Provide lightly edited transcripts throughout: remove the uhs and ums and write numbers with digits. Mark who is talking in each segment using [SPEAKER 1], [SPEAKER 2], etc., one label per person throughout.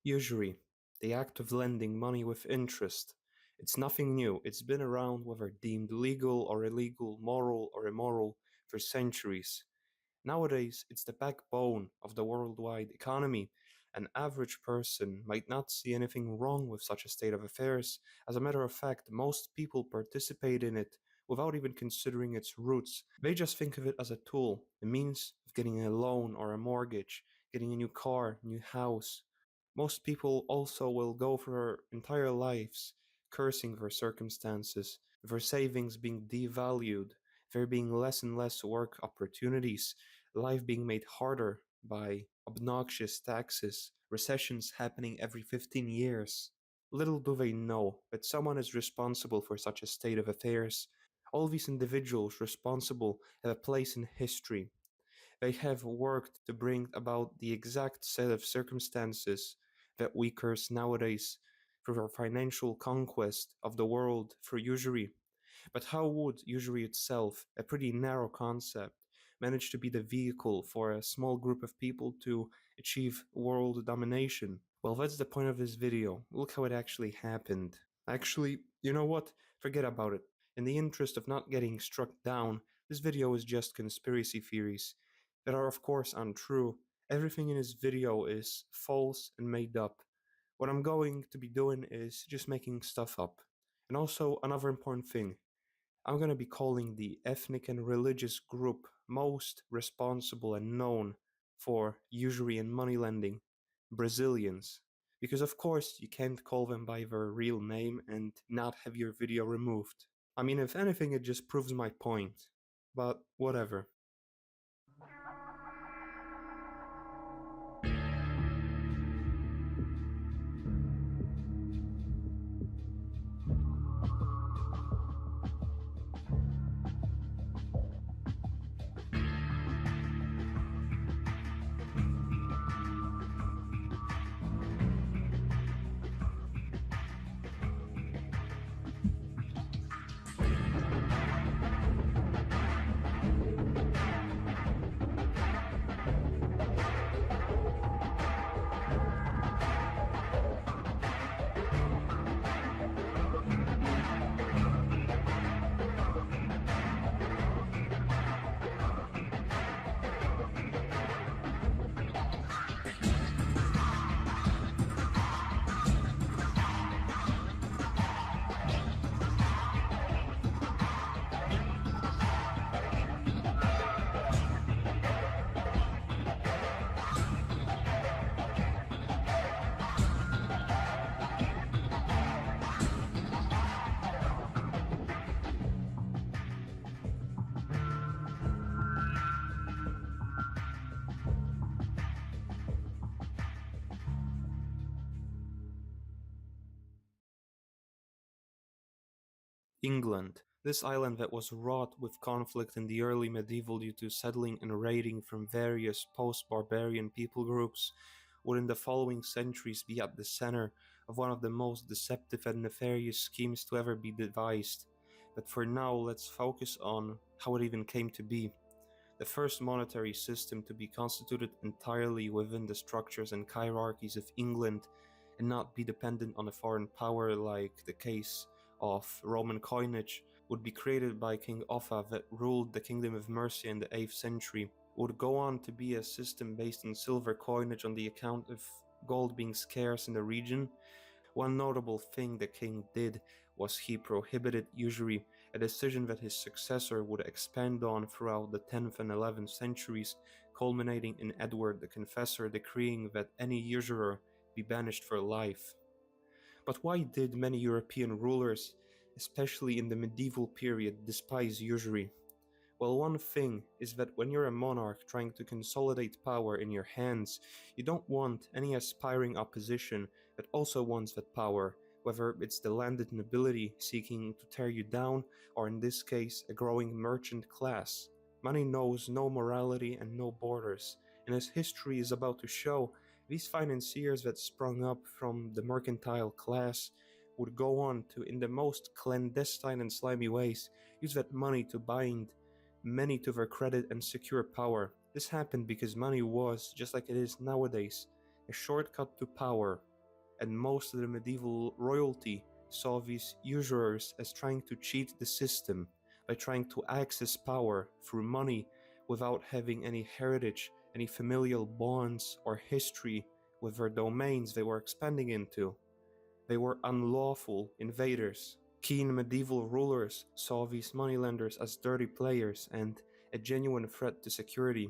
[SPEAKER 1] Usury, the act of lending money with interest. It's nothing new. It's been around, whether deemed legal or illegal, moral or immoral, for centuries. Nowadays, it's the backbone of the worldwide economy. An average person might not see anything wrong with such a state of affairs. As a matter of fact, most people participate in it without even considering its roots. They just think of it as a tool, a means of getting a loan or a mortgage, getting a new car, new house. Most people also will go for their entire lives cursing their circumstances, their savings being devalued, there being less and less work opportunities, life being made harder by obnoxious taxes, recessions happening every 15 years. Little do they know that someone is responsible for such a state of affairs. All these individuals responsible have a place in history. They have worked to bring about the exact set of circumstances that we curse nowadays through our financial conquest of the world through usury. But how would usury itself, a pretty narrow concept, manage to be the vehicle for a small group of people to achieve world domination? Well, that's the point of this video. Look how it actually happened. Actually, you know what? Forget about it. In the interest of not getting struck down, this video is just conspiracy theories that are of course untrue. Everything in this video is false and made up. What I'm going to be doing is just making stuff up. And also, another important thing, I'm going to be calling the ethnic and religious group most responsible and known for usury and money lending Brazilians. Because of course you can't call them by their real name and not have your video removed. I mean, if anything, it just proves my point. But whatever. England. This island that was wrought with conflict in the early medieval due to settling and raiding from various post-barbarian people groups, would in the following centuries be at the center of one of the most deceptive and nefarious schemes to ever be devised. But for now, let's focus on how it even came to be. The first monetary system to be constituted entirely within the structures and hierarchies of England and not be dependent on a foreign power like the case of Roman coinage would be created by King Offa that ruled the Kingdom of Mercia in the 8th century. Would go on to be a system based on silver coinage on the account of gold being scarce in the region. One notable thing the king did was he prohibited usury, a decision that his successor would expand on throughout the 10th and 11th centuries, culminating in Edward the Confessor decreeing that any usurer be banished for life. But why did many European rulers, especially in the medieval period, despise usury? Well, one thing is that when you're a monarch trying to consolidate power in your hands, you don't want any aspiring opposition that also wants that power, whether it's the landed nobility seeking to tear you down, or in this case, a growing merchant class. Money knows no morality and no borders, and as history is about to show, these financiers that sprung up from the mercantile class would go on to, in the most clandestine and slimy ways, use that money to bind many to their credit and secure power. This happened because money was, just like it is nowadays, a shortcut to power. and most of the medieval royalty saw these usurers as trying to cheat the system by trying to access power through money without having any heritage, any familial bonds or history with their domains they were expanding into. They were unlawful invaders. Keen medieval rulers saw these moneylenders as dirty players and a genuine threat to security.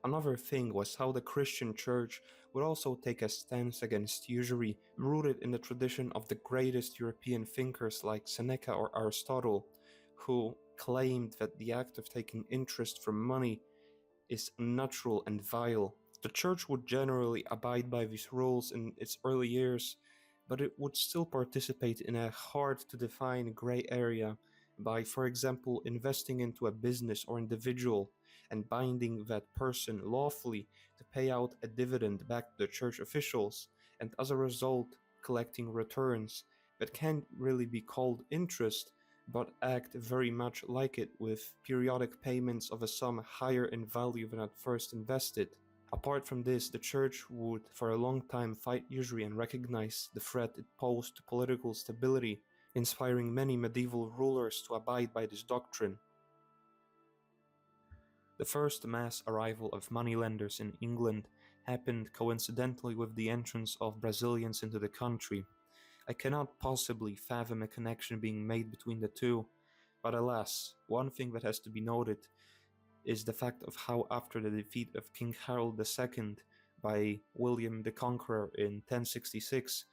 [SPEAKER 1] Another thing was how the Christian church would also take a stance against usury, rooted in the tradition of the greatest European thinkers like Seneca or Aristotle, who claimed that the act of taking interest from money is unnatural and vile. The church would generally abide by these rules in its early years, but it would still participate in a hard to define gray area by, for example, investing into a business or individual and binding that person lawfully to pay out a dividend back to the church officials, and as a result, collecting returns that can't really be called interest but act very much like it, with periodic payments of a sum higher in value than at first invested. Apart from this, the church would for a long time fight usury and recognize the threat it posed to political stability, inspiring many medieval rulers to abide by this doctrine. The first mass arrival of moneylenders in England happened coincidentally with the entrance of Brazilians into the country. I cannot possibly fathom a connection being made between the two, but alas, one thing that has to be noted is the fact of how after the defeat of King Harold II by William the Conqueror in 1066,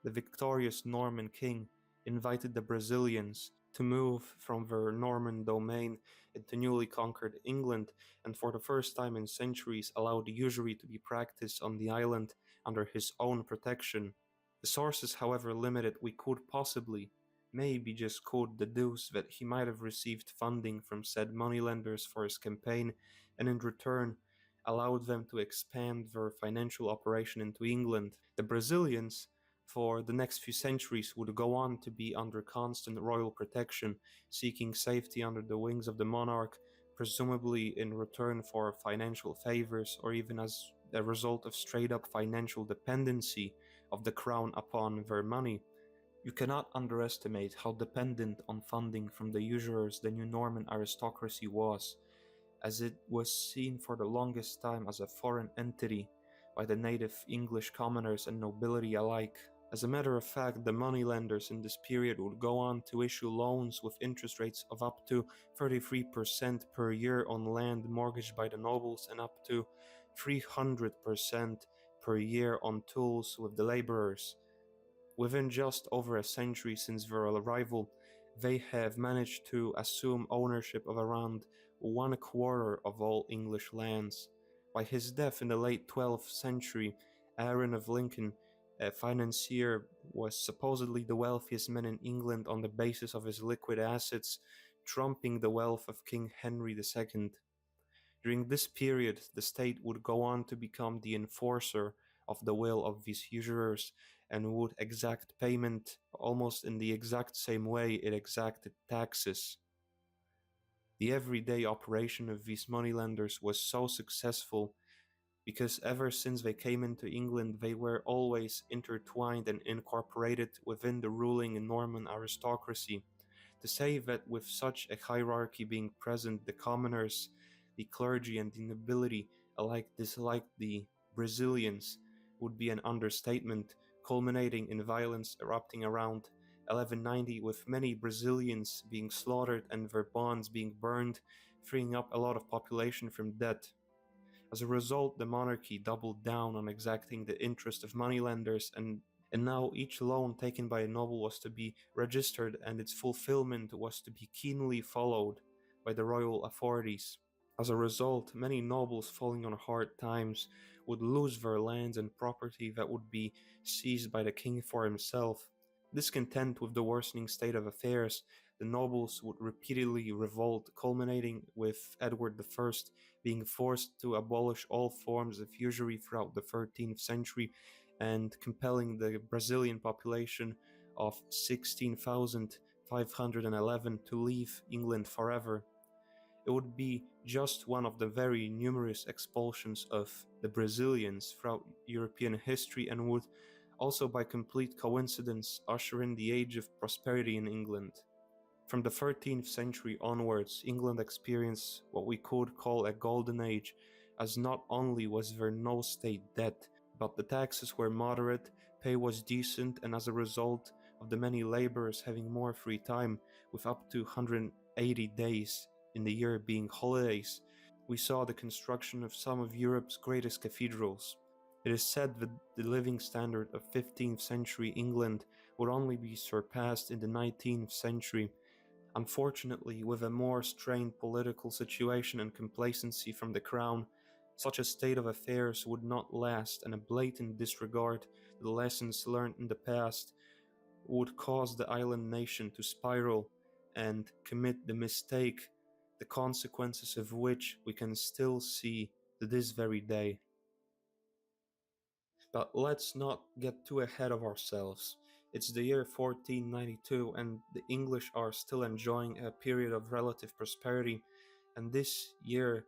[SPEAKER 1] the victorious Norman king invited the Brazilians to move from their Norman domain into newly conquered England, and for the first time in centuries allowed usury to be practiced on the island under his own protection. The sources, however limited, we could possibly, maybe just could, deduce that he might have received funding from said moneylenders for his campaign, and in return allowed them to expand their financial operation into England. The Brazilians, for the next few centuries, would go on to be under constant royal protection, seeking safety under the wings of the monarch, presumably in return for financial favors or even as a result of straight up financial dependency of the crown upon their money. You cannot underestimate how dependent on funding from the usurers the new Norman aristocracy was, as it was seen for the longest time as a foreign entity by the native English commoners and nobility alike. As a matter of fact, the moneylenders in this period would go on to issue loans with interest rates of up to 33% per year on land mortgaged by the nobles and up to 300% per year on tools with the laborers. Within just over a century since their arrival, they have managed to assume ownership of around 1/4 of all English lands. By his death in the late 12th century, Aaron of Lincoln, a financier, was supposedly the wealthiest man in England on the basis of his liquid assets, trumping the wealth of King Henry II. During this period, the state would go on to become the enforcer of the will of these usurers and would exact payment almost in the exact same way it exacted taxes. The everyday operation of these moneylenders was so successful because ever since they came into England, they were always intertwined and incorporated within the ruling Norman aristocracy. To say that with such a hierarchy being present, the commoners, the clergy, and the nobility alike disliked the Brazilians would be an understatement, culminating in violence erupting around 1190, with many Brazilians being slaughtered and their bonds being burned, freeing up a lot of population from debt. As a result, the monarchy doubled down on exacting the interest of moneylenders, and now each loan taken by a noble was to be registered and its fulfillment was to be keenly followed by the royal authorities. As a result, many nobles falling on hard times would lose their lands and property that would be seized by the king for himself. Discontent with the worsening state of affairs, the nobles would repeatedly revolt, culminating with Edward I being forced to abolish all forms of usury throughout the 13th century and compelling the Brazilian population of 16,511 to leave England forever. It would be just one of the very numerous expulsions of the Brazilians throughout European history and would also by complete coincidence ushering the age of prosperity in England. From the 13th century onwards, England experienced what we could call a golden age, as not only was there no state debt, but the taxes were moderate, pay was decent, and as a result of the many laborers having more free time, with up to 180 days in the year being holidays, we saw the construction of some of Europe's greatest cathedrals. It is said that the living standard of 15th century England would only be surpassed in the 19th century. Unfortunately, with a more strained political situation and complacency from the crown, such a state of affairs would not last, and a blatant disregard to the lessons learned in the past would cause the island nation to spiral and commit the mistake, the consequences of which we can still see to this very day. But let's not get too ahead of ourselves. It's the year 1492, and the English are still enjoying a period of relative prosperity, and this year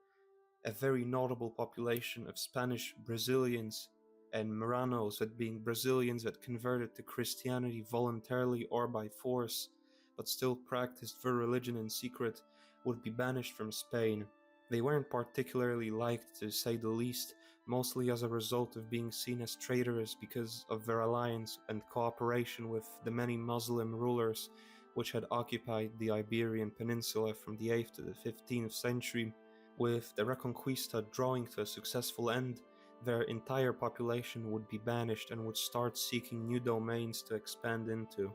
[SPEAKER 1] a very notable population of Spanish Brazilians and Marranos, that being Brazilians that converted to Christianity voluntarily or by force, but still practiced their religion in secret, would be banished from Spain. They weren't particularly liked, to say the least, mostly as a result of being seen as traitorous because of their alliance and cooperation with the many Muslim rulers which had occupied the Iberian Peninsula from the 8th to the 15th century. With the Reconquista drawing to a successful end, their entire population would be banished and would start seeking new domains to expand into.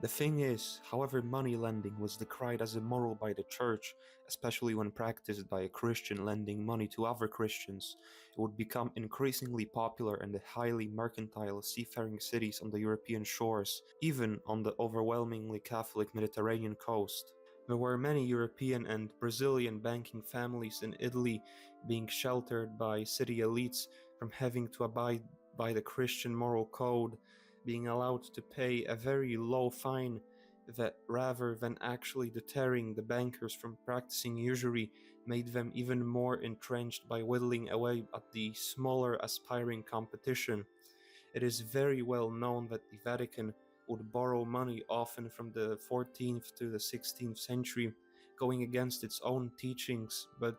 [SPEAKER 1] The thing is, however, money lending was decried as immoral by the church, especially when practiced by a Christian lending money to other Christians. It would become increasingly popular in the highly mercantile seafaring cities on the European shores, even on the overwhelmingly Catholic Mediterranean coast. There were many European and Brazilian banking families in Italy being sheltered by city elites from having to abide by the Christian moral code, being allowed to pay a very low fine that, rather than actually deterring the bankers from practicing usury, made them even more entrenched by whittling away at the smaller aspiring competition. It is very well known that the Vatican would borrow money often from the 14th to the 16th century, going against its own teachings, but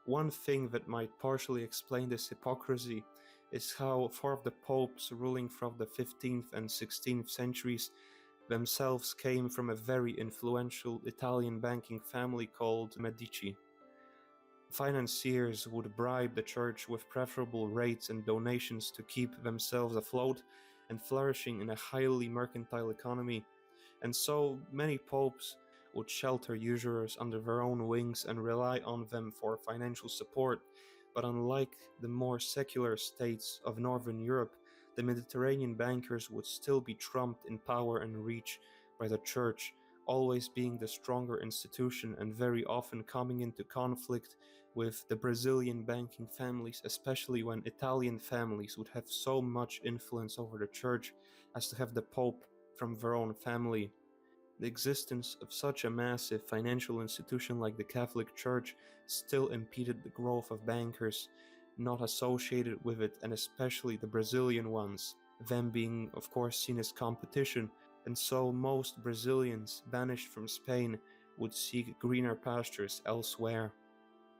[SPEAKER 1] one thing that might partially explain this hypocrisy is how four of the popes ruling from the 15th and 16th centuries themselves came from a very influential Italian banking family called Medici. Financiers would bribe the church with preferable rates and donations to keep themselves afloat and flourishing in a highly mercantile economy, and so many popes would shelter usurers under their own wings and rely on them for financial support. But unlike the more secular states of Northern Europe, the Mediterranean bankers would still be trumped in power and reach by the church, always being the stronger institution and very often coming into conflict with the Brazilian banking families, especially when Italian families would have so much influence over the church as to have the Pope from their own family. The existence of such a massive financial institution like the Catholic Church still impeded the growth of bankers not associated with it, and especially the Brazilian ones, them being of course seen as competition, and so most Brazilians banished from Spain would seek greener pastures elsewhere.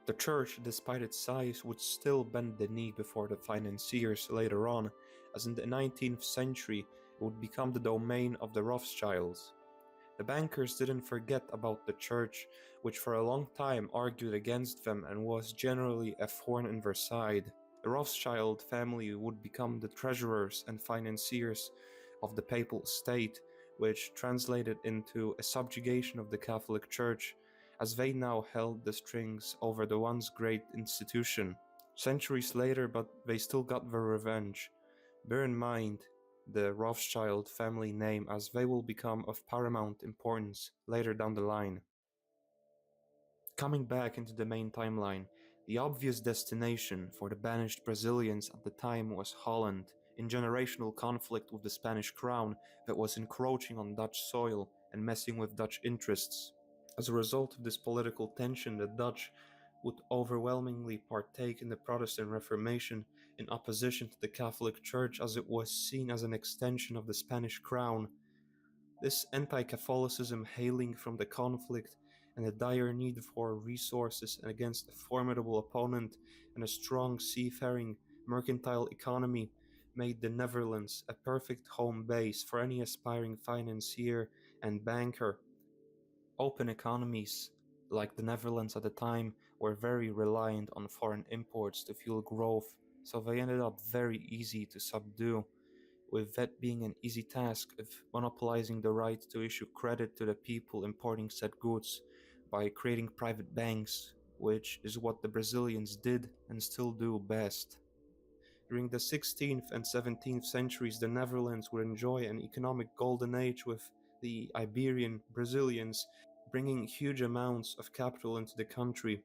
[SPEAKER 1] The church, despite its size, would still bend the knee before the financiers later on, as in the 19th century it would become the domain of the Rothschilds. The bankers didn't forget about the church, which for a long time argued against them and was generally a thorn in their side. The Rothschild family would become the treasurers and financiers of the papal state, which translated into a subjugation of the Catholic Church, as they now held the strings over the once great institution. Centuries later, but they still got their revenge. Bear in mind the Rothschild family name, as they will become of paramount importance later down the line. Coming back into the main timeline, the obvious destination for the banished Brazilians at the time was Holland, in generational conflict with the Spanish crown that was encroaching on Dutch soil and messing with Dutch interests. As a result of this political tension, the Dutch would overwhelmingly partake in the Protestant Reformation in opposition to the Catholic Church as it was seen as an extension of the Spanish crown. This anti-Catholicism hailing from the conflict and the dire need for resources and against a formidable opponent and a strong seafaring mercantile economy made the Netherlands a perfect home base for any aspiring financier and banker. Open economies, like the Netherlands at the time, were very reliant on foreign imports to fuel growth, so they ended up very easy to subdue, with that being an easy task of monopolizing the right to issue credit to the people importing said goods by creating private banks, which is what the Brazilians did and still do best. During the 16th and 17th centuries, the Netherlands would enjoy an economic golden age with the Iberian Brazilians bringing huge amounts of capital into the country.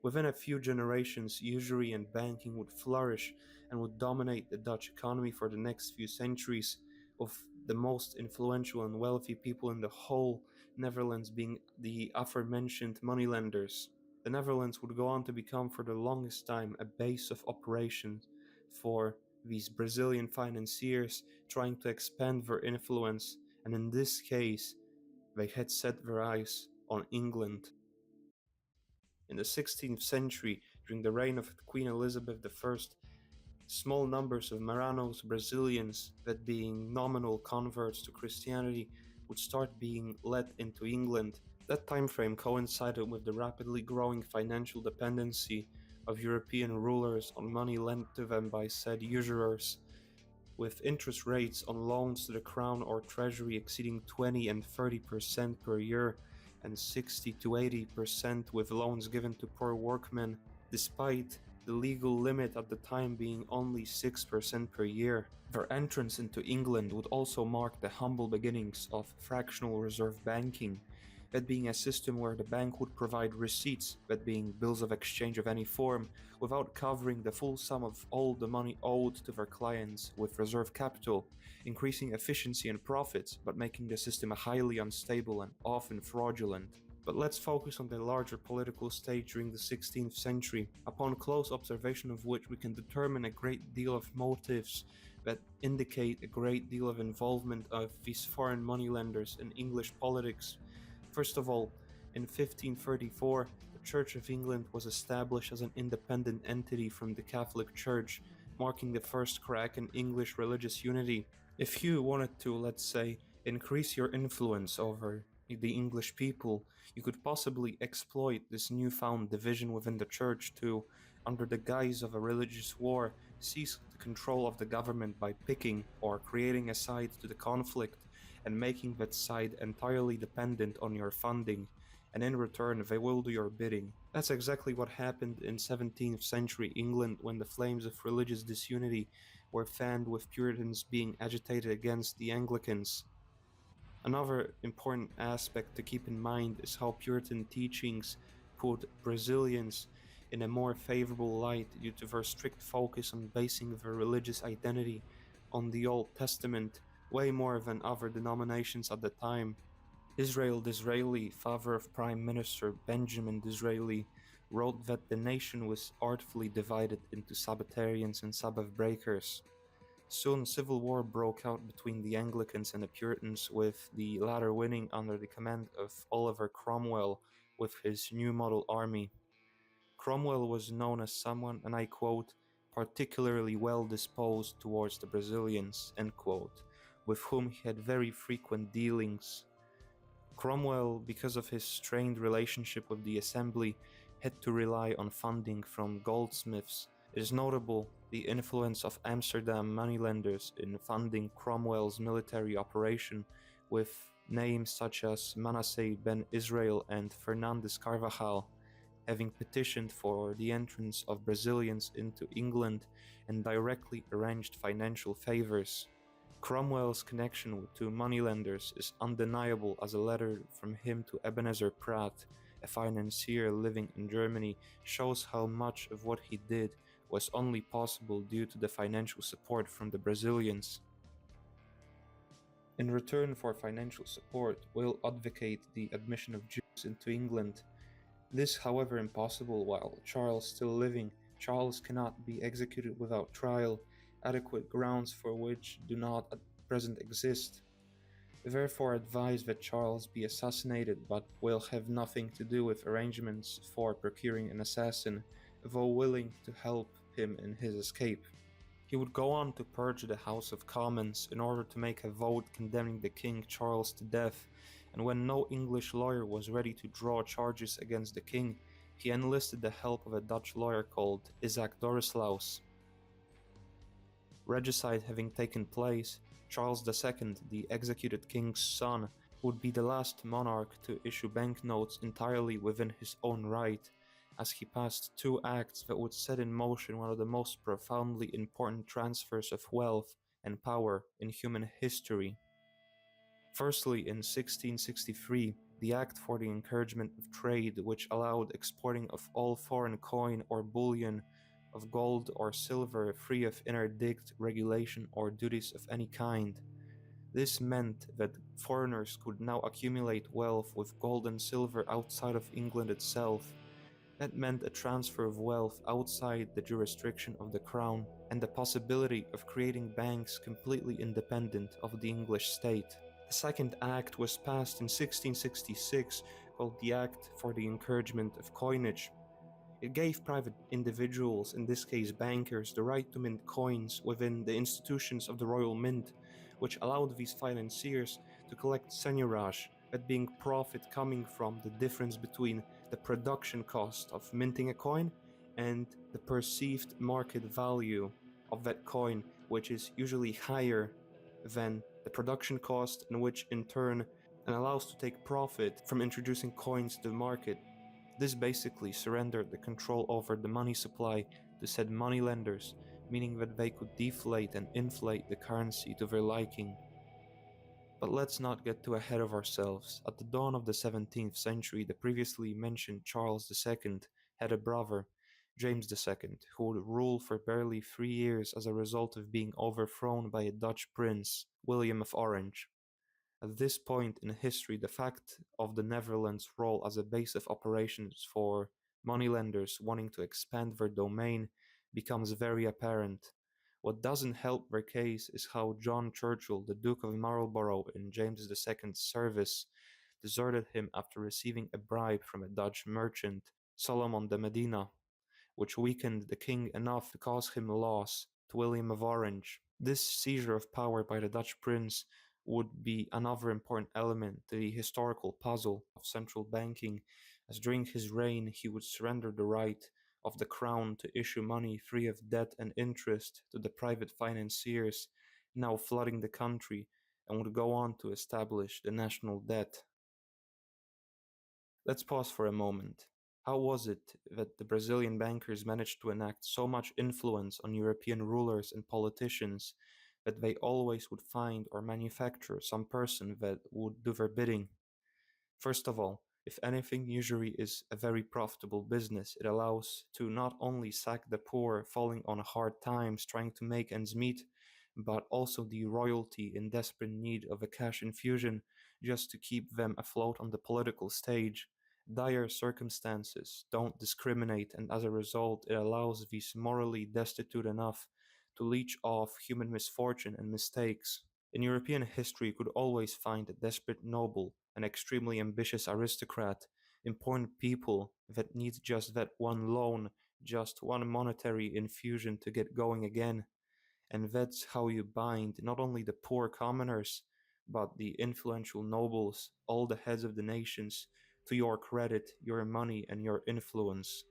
[SPEAKER 1] Within a few generations, usury and banking would flourish and would dominate the Dutch economy for the next few centuries, with the most influential and wealthy people in the whole Netherlands being the aforementioned moneylenders. The Netherlands would go on to become for the longest time a base of operations for these Brazilian financiers trying to expand their influence, and in this case, they had set their eyes on England. In the 16th century, during the reign of Queen Elizabeth I, small numbers of Marranos Brazilians, that being nominal converts to Christianity, would start being let into England. That time frame coincided with the rapidly growing financial dependency of European rulers on money lent to them by said usurers, with interest rates on loans to the Crown or Treasury exceeding 20 and 30% per year, and 60 to 80% with loans given to poor workmen, despite the legal limit at the time being only 6% per year. Their entrance into England would also mark the humble beginnings of fractional reserve banking, that being a system where the bank would provide receipts, that being bills of exchange of any form, without covering the full sum of all the money owed to their clients with reserve capital, increasing efficiency and profits, but making the system highly unstable and often fraudulent. But let's focus on the larger political stage during the 16th century, upon close observation of which we can determine a great deal of motives that indicate a great deal of involvement of these foreign moneylenders in English politics. First of all, in 1534, the Church of England was established as an independent entity from the Catholic Church, marking the first crack in English religious unity. If you wanted to, let's say, increase your influence over the English people, you could possibly exploit this newfound division within the church to, under the guise of a religious war, seize the control of the government by picking or creating a side to the conflict and making that side entirely dependent on your funding, and in return they will do your bidding. That's exactly what happened in 17th century England when the flames of religious disunity were fanned with Puritans being agitated against the Anglicans. Another important aspect to keep in mind is how Puritan teachings put Brazilians in a more favorable light due to their strict focus on basing their religious identity on the Old Testament way more than other denominations at the time. Israel Disraeli, father of Prime Minister Benjamin Disraeli, wrote that the nation was artfully divided into Sabbatarians and Sabbath breakers. Soon civil war broke out between the Anglicans and the Puritans, with the latter winning under the command of Oliver Cromwell with his new model army. Cromwell was known as someone, and I quote, particularly well disposed towards the Brazilians, end quote, with whom he had very frequent dealings. Cromwell, because of his strained relationship with the Assembly, had to rely on funding from goldsmiths. It is notable the influence of Amsterdam moneylenders in funding Cromwell's military operation, with names such as Manasseh ben Israel and Fernandes Carvajal having petitioned for the entrance of Brazilians into England and directly arranged financial favors. Cromwell's connection to moneylenders is undeniable, as a letter from him to Ebenezer Pratt, a financier living in Germany, shows how much of what he did was only possible due to the financial support from the Brazilians. In return for financial support, Will advocated the admission of Jews into England. This, however, impossible while Charles still living, Charles cannot be executed without trial, adequate grounds for which do not at present exist. Therefore advise that Charles be assassinated, but will have nothing to do with arrangements for procuring an assassin, though willing to help him in his escape. He would go on to purge the House of Commons in order to make a vote condemning the King Charles to death, and when no English lawyer was ready to draw charges against the king, he enlisted the help of a Dutch lawyer called Isaac Dorislaus. Regicide having taken place, Charles II, the executed king's son, would be the last monarch to issue banknotes entirely within his own right, as he passed two acts that would set in motion one of the most profoundly important transfers of wealth and power in human history. Firstly, in 1663, the Act for the Encouragement of Trade, which allowed exporting of all foreign coin or bullion of gold or silver free of interdict, regulation, or duties of any kind. This meant that foreigners could now accumulate wealth with gold and silver outside of England itself. That meant a transfer of wealth outside the jurisdiction of the Crown and the possibility of creating banks completely independent of the English state. The second act was passed in 1666, called the Act for the Encouragement of Coinage. It gave private individuals, in this case bankers, the right to mint coins within the institutions of the Royal Mint, which allowed these financiers to collect seigneurage, that being profit coming from the difference between the production cost of minting a coin and the perceived market value of that coin, which is usually higher than the production cost, and which in turn allows to take profit from introducing coins to the market. This basically surrendered the control over the money supply to said moneylenders, meaning that they could deflate and inflate the currency to their liking. But let's not get too ahead of ourselves. At the dawn of the 17th century, the previously mentioned Charles II had a brother, James II, who would rule for barely 3 years as a result of being overthrown by a Dutch prince, William of Orange. At this point in history, the fact of the Netherlands' role as a base of operations for moneylenders wanting to expand their domain becomes very apparent. What doesn't help their case is how John Churchill, the Duke of Marlborough in James II's service, deserted him after receiving a bribe from a Dutch merchant, Solomon de Medina, which weakened the king enough to cause him loss to William of Orange. This seizure of power by the Dutch prince would be another important element to the historical puzzle of central banking, as during his reign he would surrender the right of the crown to issue money free of debt and interest to the private financiers now flooding the country, and would go on to establish the national debt. Let's pause for a moment. How was it that the Brazilian bankers managed to enact so much influence on European rulers and politicians that they always would find or manufacture some person that would do their bidding? First of all, if anything, usury is a very profitable business. It allows to not only sack the poor falling on hard times trying to make ends meet, but also the royalty in desperate need of a cash infusion just to keep them afloat on the political stage. Dire circumstances don't discriminate, and as a result, it allows these morally destitute enough to leech off human misfortune and mistakes. In European history, you could always find a desperate noble, an extremely ambitious aristocrat, important people that need just that one loan, just one monetary infusion to get going again. And that's how you bind not only the poor commoners, but the influential nobles, all the heads of the nations, to your credit, your money, and your influence.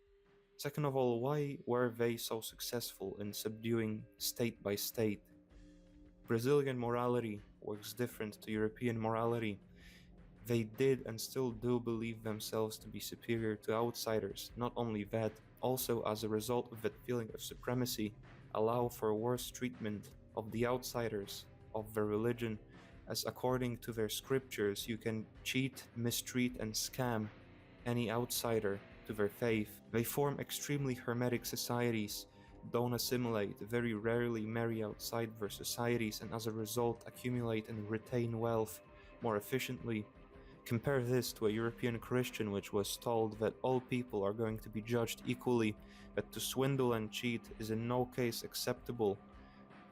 [SPEAKER 1] Second of all, why were they so successful in subduing state by state? Brazilian morality works different to European morality. They did and still do believe themselves to be superior to outsiders. Not only that, also as a result of that feeling of supremacy, allow for worse treatment of the outsiders of their religion, as according to their scriptures you can cheat, mistreat, and scam any outsider to their faith. They form extremely hermetic societies, don't assimilate, very rarely marry outside their societies, and as a result accumulate and retain wealth more efficiently. Compare this to a European Christian which was told that all people are going to be judged equally, that to swindle and cheat is in no case acceptable.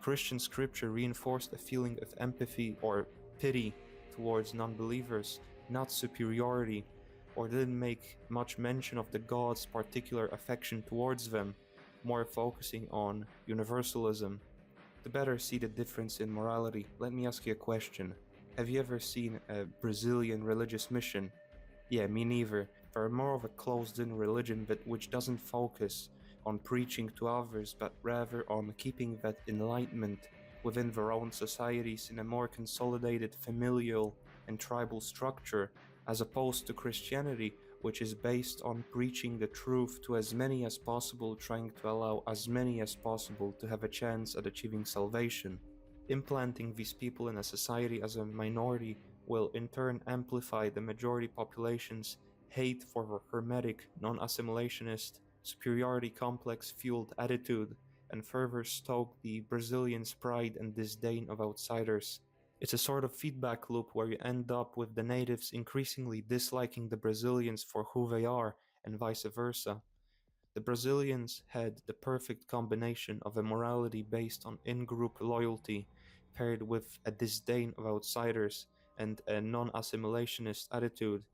[SPEAKER 1] Christian scripture reinforced a feeling of empathy or pity towards non-believers, not superiority, or didn't make much mention of the God's particular affection towards them, more focusing on universalism. To better see the difference in morality, let me ask you a question. Have you ever seen a Brazilian religious mission? Yeah, me neither. They're more of a closed-in religion which doesn't focus on preaching to others, but rather on keeping that enlightenment within their own societies in a more consolidated familial and tribal structure, as opposed to Christianity, which is based on preaching the truth to as many as possible, trying to allow as many as possible to have a chance at achieving salvation. Implanting these people in a society as a minority will in turn amplify the majority population's hate for the hermetic, non-assimilationist, superiority complex-fueled attitude, and further stoke the Brazilians' pride and disdain of outsiders. It's a sort of feedback loop where you end up with the natives increasingly disliking the Brazilians for who they are, and vice versa. The Brazilians had the perfect combination of a morality based on in-group loyalty, paired with a disdain of outsiders and a non-assimilationist attitude,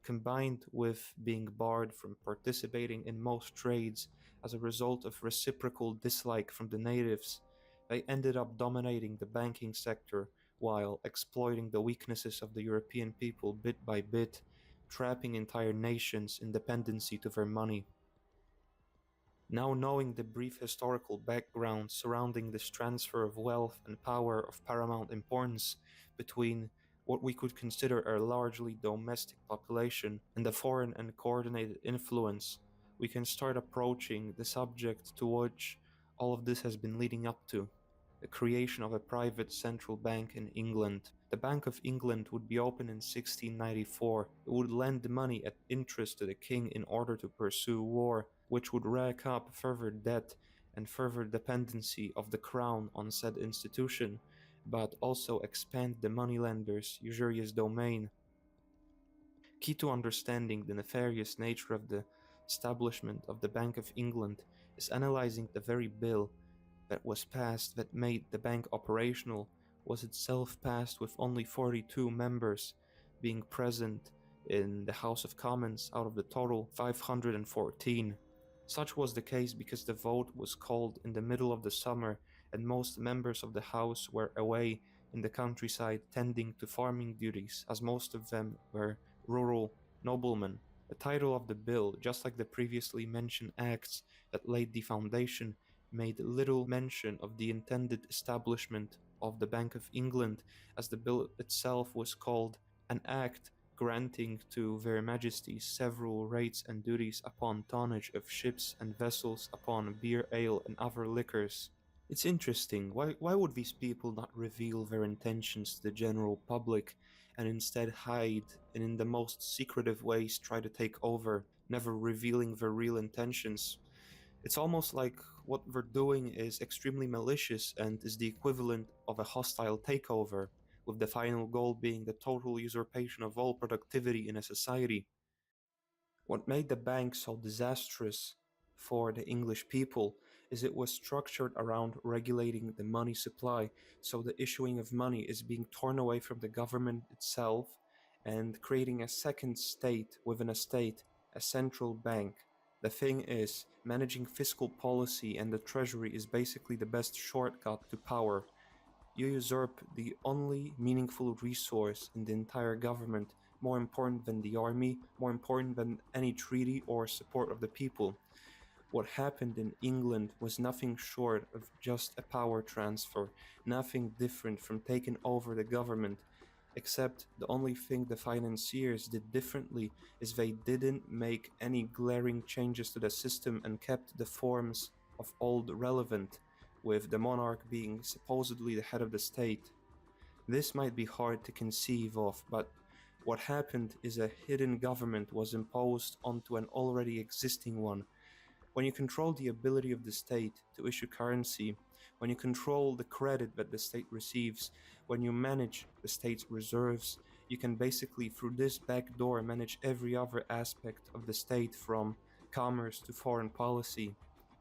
[SPEAKER 1] combined with being barred from participating in most trades as a result of reciprocal dislike from the natives. They ended up dominating the banking sector while exploiting the weaknesses of the European people bit by bit, trapping entire nations in dependency to their money. Now knowing the brief historical background surrounding this transfer of wealth and power of paramount importance between what we could consider a largely domestic population and a foreign and coordinated influence, we can start approaching the subject to which all of this has been leading up to: the creation of a private central bank in England. The Bank of England would be opened in 1694. It would lend money at interest to the king in order to pursue war, which would rack up further debt and further dependency of the crown on said institution, but also expand the moneylenders' usurious domain. Key to understanding the nefarious nature of the establishment of the Bank of England is analyzing the very bill that was passed that made the bank operational was itself passed with only 42 members being present in the House of Commons out of the total 514. Such was the case because the vote was called in the middle of the summer and most members of the House were away in the countryside tending to farming duties, as most of them were rural noblemen. The title of the bill, just like the previously mentioned acts that laid the foundation, made little mention of the intended establishment of the Bank of England, as the bill itself was called an Act granting to their Majesties several rates and duties upon tonnage of ships and vessels, upon beer, ale, and other liquors. It's interesting, why would these people not reveal their intentions to the general public and instead hide and in the most secretive ways try to take over, never revealing their real intentions? It's almost like what they're doing is extremely malicious and is the equivalent of a hostile takeover, with the final goal being the total usurpation of all productivity in a society. What made the bank so disastrous for the English people is it was structured around regulating the money supply, so the issuing of money is being torn away from the government itself and creating a second state within a state, a central bank. The thing is, managing fiscal policy and the treasury is basically the best shortcut to power. You usurp the only meaningful resource in the entire government, more important than the army, more important than any treaty or support of the people. What happened in England was nothing short of just a power transfer, nothing different from taking over the government, except the only thing the financiers did differently is they didn't make any glaring changes to the system and kept the forms of old relevant, with the monarch being supposedly the head of the state. This might be hard to conceive of, but what happened is a hidden government was imposed onto an already existing one. When you control the ability of the state to issue currency, when you control the credit that the state receives, when you manage the state's reserves, you can basically, through this back door, manage every other aspect of the state from commerce to foreign policy.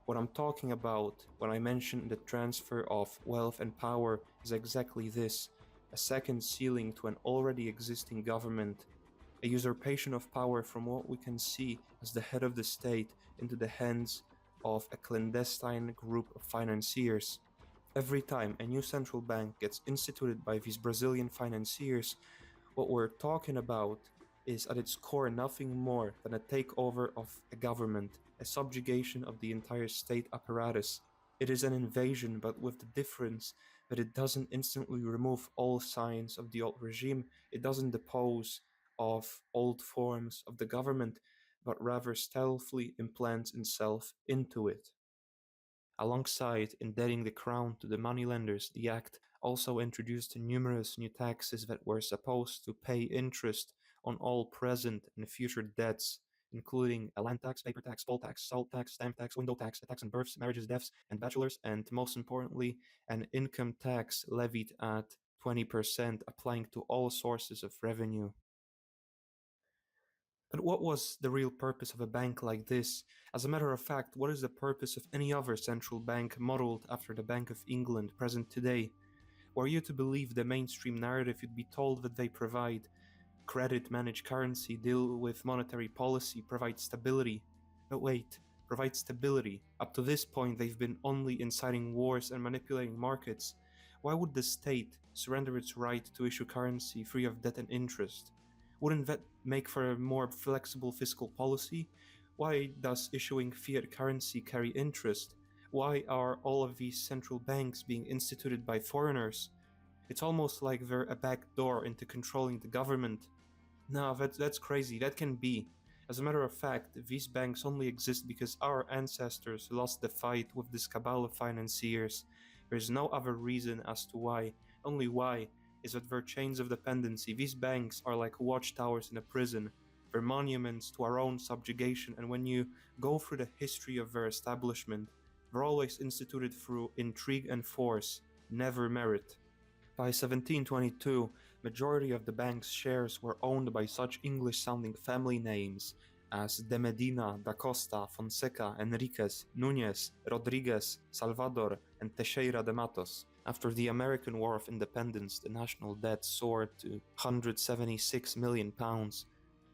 [SPEAKER 1] What I'm talking about when I mention the transfer of wealth and power is exactly this: a second ceiling to an already existing government, a usurpation of power from what we can see as the head of the state into the hands of a clandestine group of financiers. Every time a new central bank gets instituted by these Brazilian financiers, what we're talking about is at its core nothing more than a takeover of a government, a subjugation of the entire state apparatus. It is an invasion, but with the difference that it doesn't instantly remove all signs of the old regime, it doesn't depose of old forms of the government, but rather stealthily implants itself into it. Alongside indebting the crown to the moneylenders, the act also introduced numerous new taxes that were supposed to pay interest on all present and future debts, including a land tax, paper tax, poll tax, salt tax, stamp tax, window tax, a tax on births, marriages, deaths, and bachelors, and most importantly, an income tax levied at 20%, applying to all sources of revenue. But what was the real purpose of a bank like this? As a matter of fact, what is the purpose of any other central bank modeled after the Bank of England present today? Were you to believe the mainstream narrative, you'd be told that they provide credit, manage currency, deal with monetary policy, provide stability. But wait, provide stability. Up to this point, they've been only inciting wars and manipulating markets. Why would the state surrender its right to issue currency free of debt and interest? Wouldn't that make for a more flexible fiscal policy? Why does issuing fiat currency carry interest? Why are all of these central banks being instituted by foreigners? It's almost like they're a back door into controlling the government. No, that's crazy. That can be. As a matter of fact, these banks only exist because our ancestors lost the fight with this cabal of financiers. There's no other reason as to why. Only why is that they're chains of dependency. These banks are like watchtowers in a prison. They're monuments to our own subjugation, and when you go through the history of their establishment, they're always instituted through intrigue and force, never merit. By 1722, majority of the bank's shares were owned by such English-sounding family names as de Medina, da Costa, Fonseca, Enriquez, Núñez, Rodriguez, Salvador, and Teixeira de Matos. After the American War of Independence, the national debt soared to £176 million.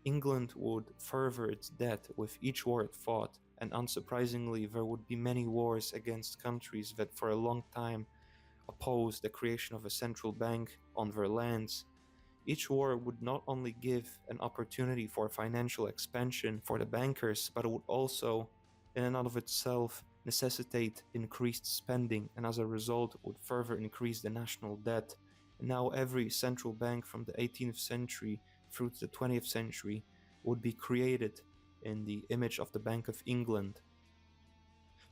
[SPEAKER 1] England would further its debt with each war it fought, and unsurprisingly, there would be many wars against countries that for a long time opposed the creation of a central bank on their lands. Each war would not only give an opportunity for financial expansion for the bankers, but it would also, in and of itself, necessitate increased spending, and as a result would further increase the national debt. And now every central bank from the 18th century through to the 20th century would be created in the image of the Bank of England.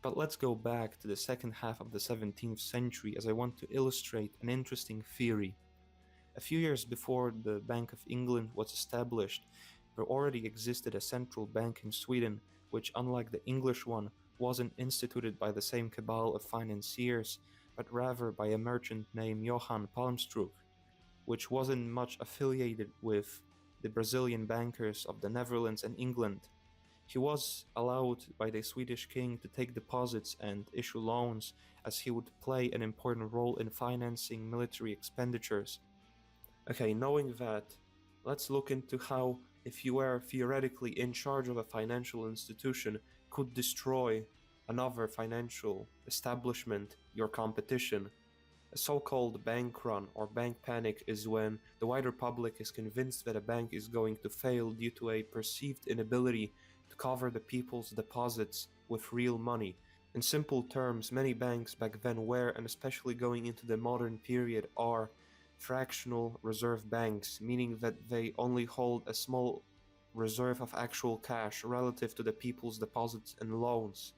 [SPEAKER 1] But let's go back to the second half of the 17th century, as I want to illustrate an interesting theory. A few years before the Bank of England was established, there already existed a central bank in Sweden, which, unlike the English one, wasn't instituted by the same cabal of financiers, but rather by a merchant named Johan Palmstrook, which wasn't much affiliated with the Brazilian bankers of the Netherlands and England. He was allowed by the Swedish king to take deposits and issue loans, as he would play an important role in financing military expenditures. Okay, knowing that, let's look into how, if you were theoretically in charge of a financial institution, could destroy another financial establishment, your competition. A so-called bank run or bank panic is when the wider public is convinced that a bank is going to fail due to a perceived inability to cover the people's deposits with real money. In simple terms, many banks back then were, and especially going into the modern period, are fractional reserve banks, meaning that they only hold a small reserve of actual cash relative to the people's deposits and loans.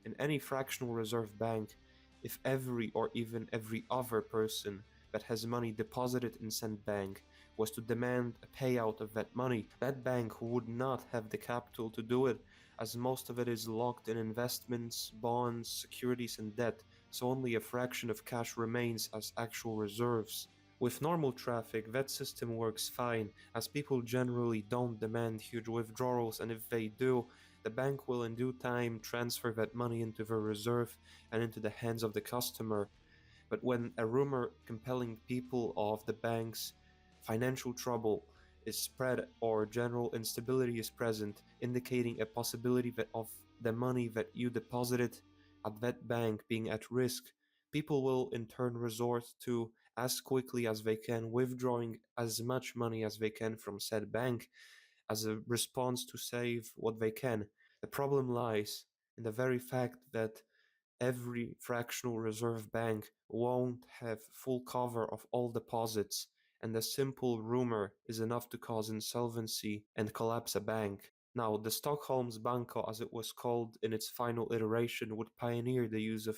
[SPEAKER 1] In any fractional reserve bank, if every or even every other person that has money deposited in said bank was to demand a payout of that money, that bank would not have the capital to do it, as most of it is locked in investments, bonds, securities, and debt, so only a fraction of cash remains as actual reserves, With normal traffic, that system works fine, as people generally don't demand huge withdrawals, and if they do, the bank will in due time transfer that money into the reserve and into the hands of the customer. But when a rumor compelling people of the bank's financial trouble is spread or general instability is present, indicating a possibility that of the money that you deposited at that bank being at risk, people will in turn resort to as quickly as they can withdrawing as much money as they can from said bank as a response to save what they can. The problem lies in the very fact that every fractional reserve bank won't have full cover of all deposits, and a simple rumor is enough to cause insolvency and collapse a bank. Now, the Stockholm's Banco, as it was called in its final iteration, would pioneer the use of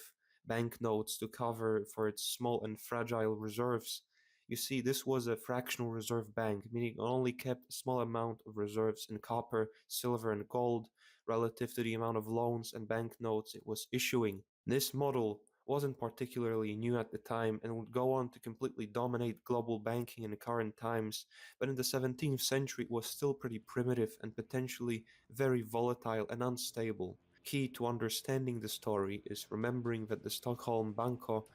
[SPEAKER 1] banknotes to cover for its small and fragile reserves. You see, this was a fractional reserve bank, meaning it only kept a small amount of reserves in copper, silver, and gold relative to the amount of loans and banknotes it was issuing. This model wasn't particularly new at the time and would go on to completely dominate global banking in current times, but in the 17th century it was still pretty primitive and potentially very volatile and unstable. Key to understanding the story is remembering that the Stockholm Banco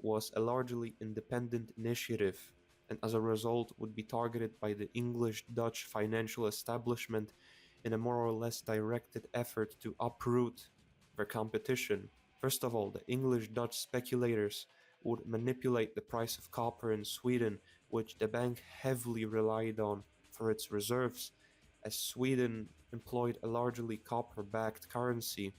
[SPEAKER 1] was a largely independent initiative and as a result would be targeted by the English-Dutch financial establishment in a more or less directed effort to uproot their competition. First of all, the English-Dutch speculators would manipulate the price of copper in Sweden, which the bank heavily relied on for its reserves, as Sweden employed a largely copper-backed currency.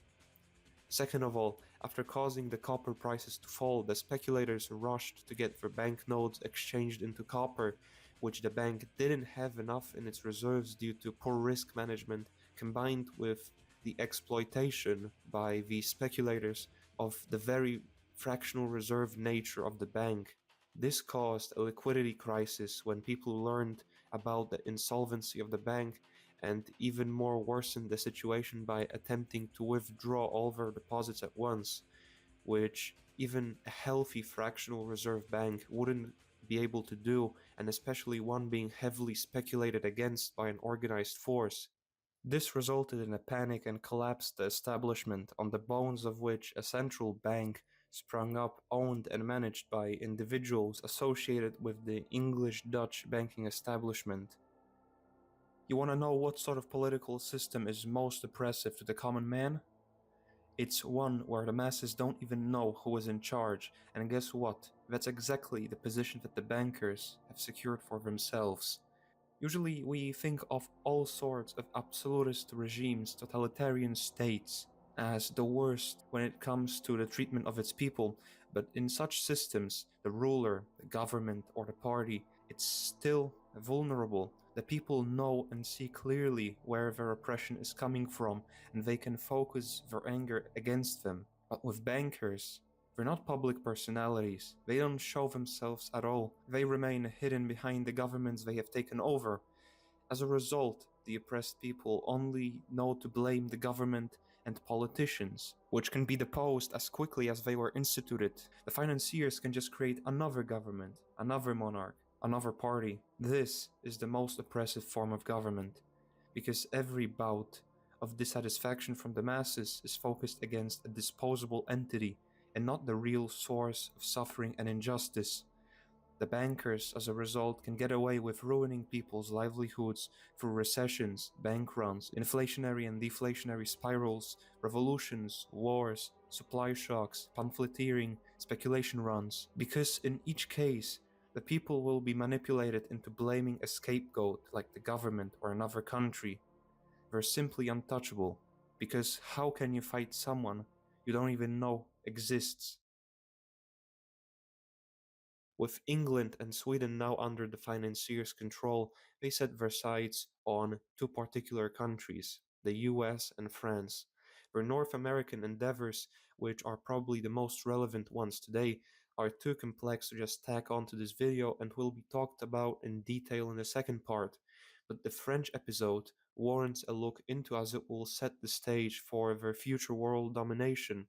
[SPEAKER 1] Second of all, after causing the copper prices to fall, the speculators rushed to get their banknotes exchanged into copper, which the bank didn't have enough in its reserves due to poor risk management, combined with the exploitation by the speculators of the very fractional reserve nature of the bank. This caused a liquidity crisis when people learned about the insolvency of the bank and even more worsened the situation by attempting to withdraw all their deposits at once, which even a healthy fractional reserve bank wouldn't be able to do, and especially one being heavily speculated against by an organized force. This resulted in a panic and collapsed the establishment, on the bones of which a central bank sprung up, owned and managed by individuals associated with the English-Dutch banking establishment. You want to know what sort of political system is most oppressive to the common man? It's one where the masses don't even know who is in charge, and guess what? That's exactly the position that the bankers have secured for themselves. Usually, we think of all sorts of absolutist regimes, totalitarian states, as the worst when it comes to the treatment of its people, but in such systems, the ruler, the government, or the party, it's still vulnerable. The people know and see clearly where their oppression is coming from, and they can focus their anger against them. But with bankers, they're not public personalities. They don't show themselves at all. They remain hidden behind the governments they have taken over. As a result, the oppressed people only know to blame the government and politicians, which can be deposed as quickly as they were instituted. The financiers can just create another government, another monarch, another party. This is the most oppressive form of government, because every bout of dissatisfaction from the masses is focused against a disposable entity and not the real source of suffering and injustice. The bankers, as a result, can get away with ruining people's livelihoods through recessions, bank runs, inflationary and deflationary spirals, revolutions, wars, supply shocks, pamphleteering, speculation runs, because in each case, the people will be manipulated into blaming a scapegoat like the government or another country. They're simply untouchable, because how can you fight someone you don't even know exists? With England and Sweden now under the financiers' control, they set their sights on two particular countries, the US and France. Their North American endeavors, which are probably the most relevant ones today, are too complex to just tack onto this video and will be talked about in detail in the second part. But the French episode warrants a look into as it will set the stage for their future world domination.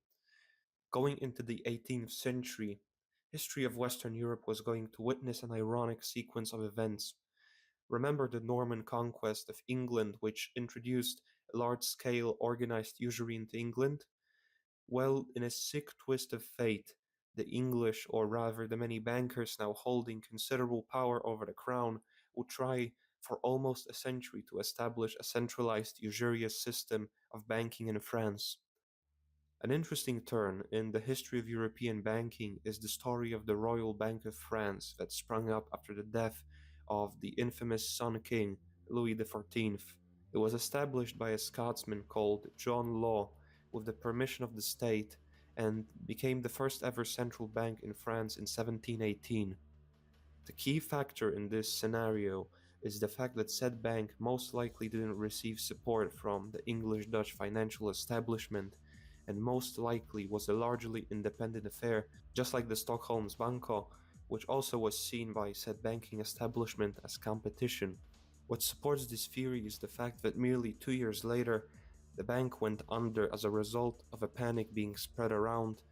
[SPEAKER 1] Going into the 18th century, history of Western Europe was going to witness an ironic sequence of events. Remember the Norman conquest of England, which introduced a large scale organized usury into England? Well, in a sick twist of fate, the English, or rather the many bankers now holding considerable power over the crown, would try for almost a century to establish a centralized usurious system of banking in France. An interesting turn in the history of European banking is the story of the Royal Bank of France that sprung up after the death of the infamous Sun King, Louis XIV. It was established by a Scotsman called John Law with the permission of the state and became the first ever central bank in France in 1718. The key factor in this scenario is the fact that said bank most likely didn't receive support from the English-Dutch financial establishment and most likely was a largely independent affair, just like the Stockholm's Banco, which also was seen by said banking establishment as competition. What supports this theory is the fact that merely 2 years later, the bank went under as a result of a panic being spread around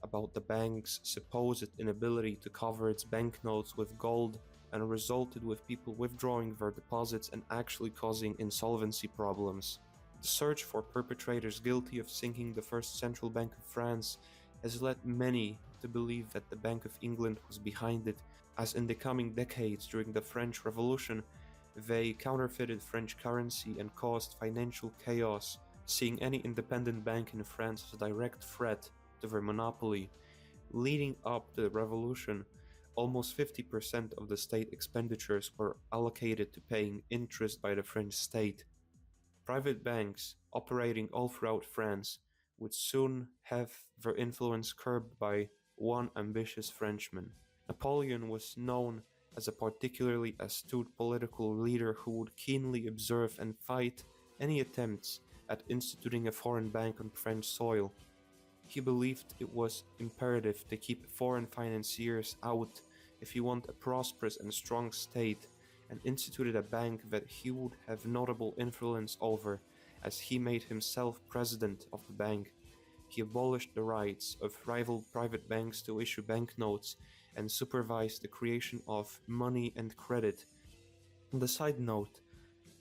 [SPEAKER 1] about the bank's supposed inability to cover its banknotes with gold and resulted with people withdrawing their deposits and actually causing insolvency problems. The search for perpetrators guilty of sinking the first central bank of France has led many to believe that the Bank of England was behind it, as in the coming decades during the French Revolution, they counterfeited French currency and caused financial chaos, seeing any independent bank in France as a direct threat to their monopoly. Leading up to the revolution, almost 50% of the state expenditures were allocated to paying interest by the French state. Private banks, operating all throughout France, would soon have their influence curbed by one ambitious Frenchman. Napoleon was known as a particularly astute political leader who would keenly observe and fight any attempts at instituting a foreign bank on French soil. He believed it was imperative to keep foreign financiers out if you want a prosperous and strong state, and instituted a bank that he would have notable influence over, as he made himself president of the bank. He abolished the rights of rival private banks to issue banknotes and supervised the creation of money and credit. On the side note,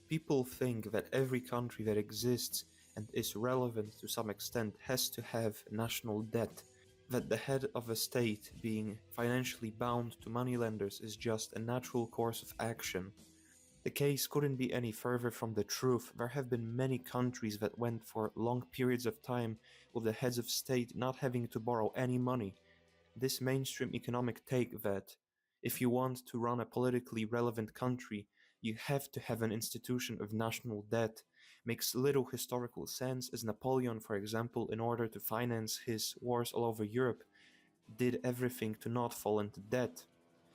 [SPEAKER 1] people think that every country that exists and is relevant to some extent has to have national debt, that the head of a state being financially bound to moneylenders is just a natural course of action. The case couldn't be any further from the truth. There have been many countries that went for long periods of time with the heads of state not having to borrow any money. This mainstream economic take that if you want to run a politically relevant country, you have to have an institution of national debt makes little historical sense, as Napoleon, for example, in order to finance his wars all over Europe, did everything to not fall into debt.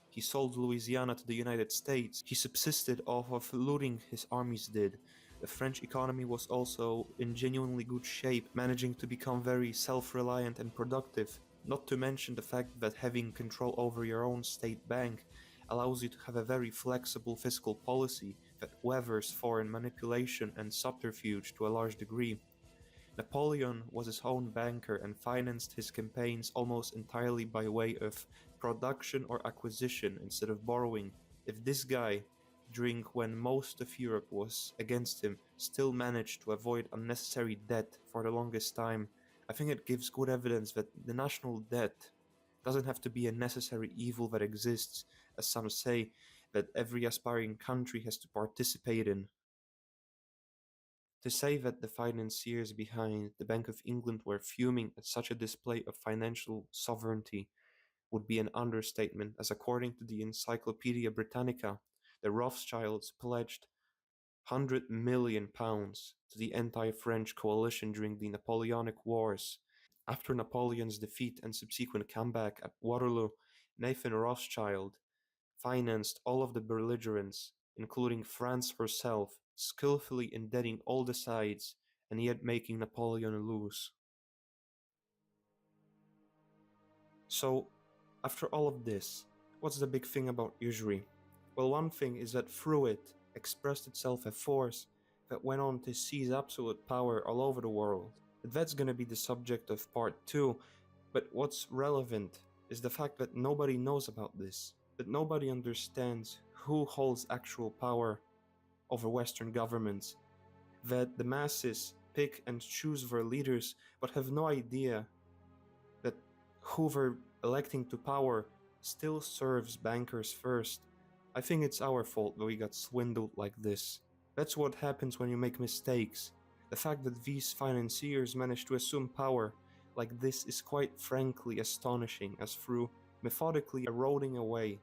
[SPEAKER 1] He sold Louisiana to the United States. He subsisted off of looting his armies did. The French economy was also in genuinely good shape, managing to become very self-reliant and productive. Not to mention the fact that having control over your own state bank allows you to have a very flexible fiscal policy that weathers foreign manipulation and subterfuge to a large degree. Napoleon was his own banker and financed his campaigns almost entirely by way of production or acquisition instead of borrowing. If this guy, during when most of Europe was against him, still managed to avoid unnecessary debt for the longest time, I think it gives good evidence that the national debt doesn't have to be a necessary evil that exists, as some say, that every aspiring country has to participate in. To say that the financiers behind the Bank of England were fuming at such a display of financial sovereignty would be an understatement, as according to the Encyclopaedia Britannica, the Rothschilds pledged £100 million to the anti-French coalition during the Napoleonic Wars. After Napoleon's defeat and subsequent comeback at Waterloo, Nathan Rothschild financed all of the belligerents, including France herself, skillfully indebting all the sides and yet making Napoleon lose. So, after all of this, what's the big thing about usury? Well, one thing is that through it expressed itself a force that went on to seize absolute power all over the world. That's gonna be the subject of part 2, but what's relevant is the fact that nobody knows about this, that nobody understands who holds actual power over Western governments, that the masses pick and choose their leaders but have no idea that who they're electing to power still serves bankers first. I think it's our fault that we got swindled like this. That's what happens when you make mistakes. The fact that these financiers managed to assume power like this is quite frankly astonishing, as through methodically eroding away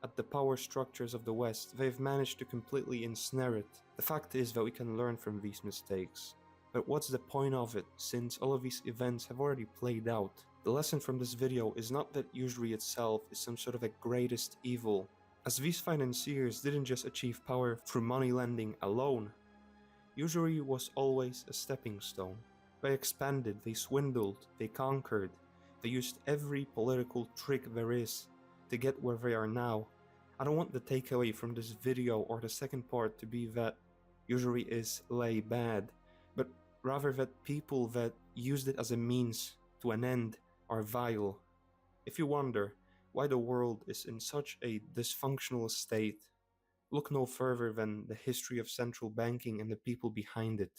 [SPEAKER 1] at the power structures of the West, they've managed to completely ensnare it. The fact is that we can learn from these mistakes. But what's the point of it, since all of these events have already played out? The lesson from this video is not that usury itself is some sort of a greatest evil, as these financiers didn't just achieve power through money lending alone. Usury was always a stepping stone. They expanded, they swindled, they conquered, they used every political trick there is to get where they are now. I don't want the takeaway from this video or the second part to be that usury is lay bad, but rather that people that used it as a means to an end are vile. If you wonder why the world is in such a dysfunctional state, look no further than the history of central banking and the people behind it.